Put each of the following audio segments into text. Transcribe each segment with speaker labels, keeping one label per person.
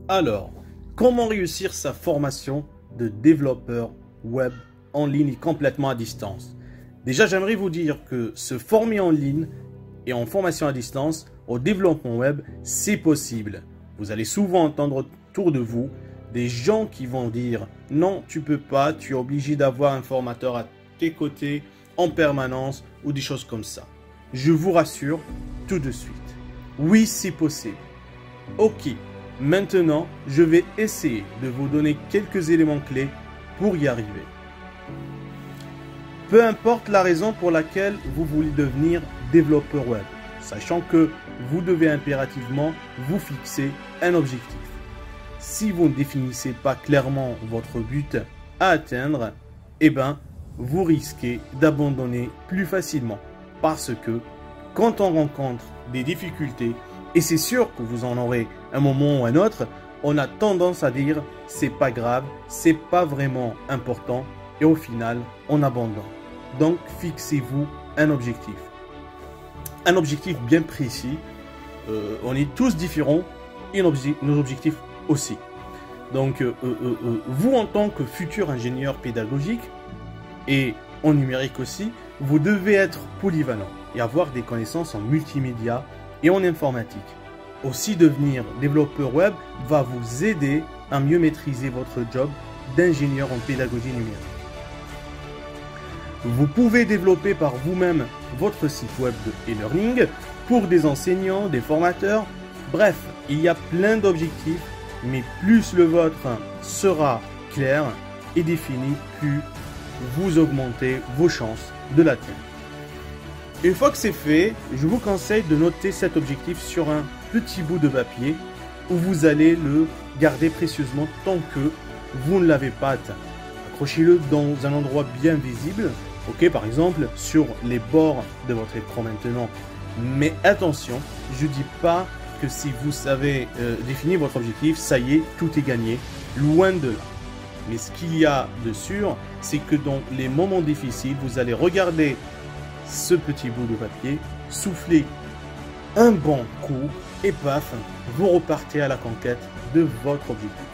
Speaker 1: Alors, comment réussir sa formation de développeur web en ligne et complètement à distance? Déjà, j'aimerais vous dire que se former en ligne et en formation à distance au développement web, c'est possible. Vous allez souvent entendre autour de vous des gens qui vont dire « Non, tu peux pas, tu es obligé d'avoir un formateur à tes côtés en permanence » ou des choses comme ça. Je vous rassure tout de suite. Oui, c'est possible. Ok, maintenant, je vais essayer de vous donner quelques éléments clés pour y arriver. Peu importe la raison pour laquelle vous voulez devenir développeur web, sachant que vous devez impérativement vous fixer un objectif. Si vous ne définissez pas clairement votre but à atteindre, eh ben, vous risquez d'abandonner plus facilement. Parce que quand on rencontre des difficultés, et c'est sûr que vous en aurez un moment ou un autre, on a tendance à dire c'est pas grave, c'est pas vraiment important, et au final, on abandonne. Donc, fixez-vous un objectif. Un objectif bien précis. On est tous différents et nos objectifs aussi. Donc, vous en tant que futur ingénieur pédagogique et en numérique aussi, vous devez être polyvalent et avoir des connaissances en multimédia et en informatique. Aussi, devenir développeur web va vous aider à mieux maîtriser votre job d'ingénieur en pédagogie numérique. Vous pouvez développer par vous-même votre site web de e-learning pour des enseignants, des formateurs. Bref, il y a plein d'objectifs, mais plus le vôtre sera clair et défini, plus vous augmentez vos chances de l'atteindre. Une fois que c'est fait, je vous conseille de noter cet objectif sur un petit bout de papier où vous allez le garder précieusement tant que vous ne l'avez pas atteint. Accrochez-le dans un endroit bien visible. Ok, par exemple, sur les bords de votre écran maintenant. Mais attention, je ne dis pas que si vous savez définir votre objectif, ça y est, tout est gagné. Loin de là. Mais ce qu'il y a de sûr, c'est que dans les moments difficiles, vous allez regarder ce petit bout de papier, souffler un bon coup et paf, vous repartez à la conquête de votre objectif.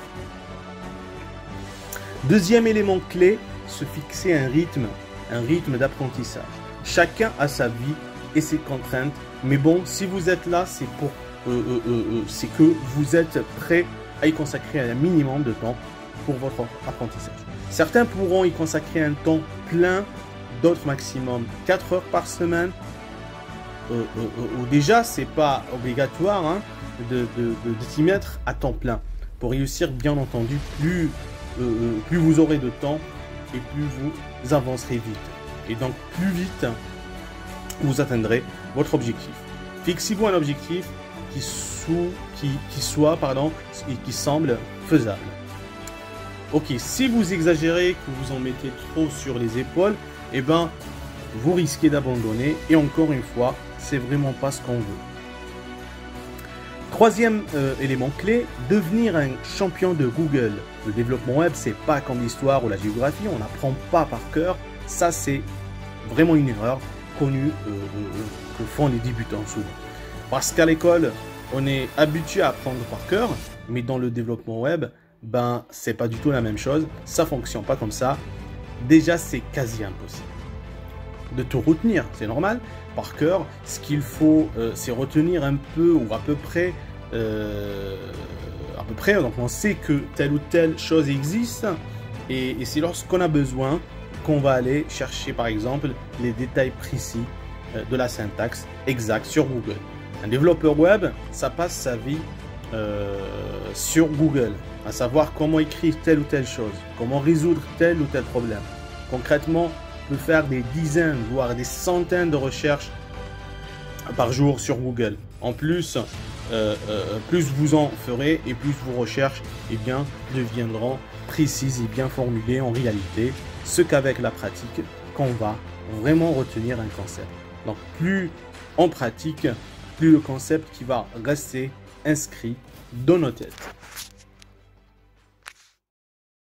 Speaker 1: Deuxième élément clé, se fixer un rythme d'apprentissage. Chacun a sa vie et ses contraintes, mais bon, si vous êtes là, c'est c'est que vous êtes prêt à y consacrer un minimum de temps pour votre apprentissage. Certains pourront y consacrer un temps plein, d'autres maximum 4 heures par semaine. Déjà, c'est pas obligatoire hein, de s'y mettre à temps plein. Pour réussir, bien entendu, plus vous aurez de temps, et plus vous avancerez vite. Et donc, plus vite, vous atteindrez votre objectif. Fixez-vous un objectif qui semble faisable. Ok, si vous exagérez, que vous en mettez trop sur les épaules, eh ben, vous risquez d'abandonner. Et encore une fois, c'est vraiment pas ce qu'on veut. Troisième élément clé, devenir un champion de Google. Le développement web, c'est pas comme l'histoire ou la géographie, on n'apprend pas par cœur. Ça, c'est vraiment une erreur connue que font les débutants souvent. Parce qu'à l'école, on est habitué à apprendre par cœur, mais dans le développement web, ben, c'est pas du tout la même chose. Ça fonctionne pas comme ça. Déjà, c'est quasi impossible de tout retenir, c'est normal. Par cœur, ce qu'il faut, c'est retenir un peu ou à peu près, donc on sait que telle ou telle chose existe et c'est lorsqu'on a besoin qu'on va aller chercher par exemple les détails précis de la syntaxe exacte sur Google. Un développeur web, ça passe sa vie sur Google, à savoir comment écrire telle ou telle chose, comment résoudre tel ou tel problème. Concrètement, on peut faire des dizaines, voire des centaines de recherches par jour sur Google. En plus, plus vous en ferez et plus vos recherches deviendront précises et bien formulées en réalité. Ce qu'avec la pratique, qu'on va vraiment retenir un concept. Donc plus on pratique, plus le concept qui va rester inscrit dans nos têtes.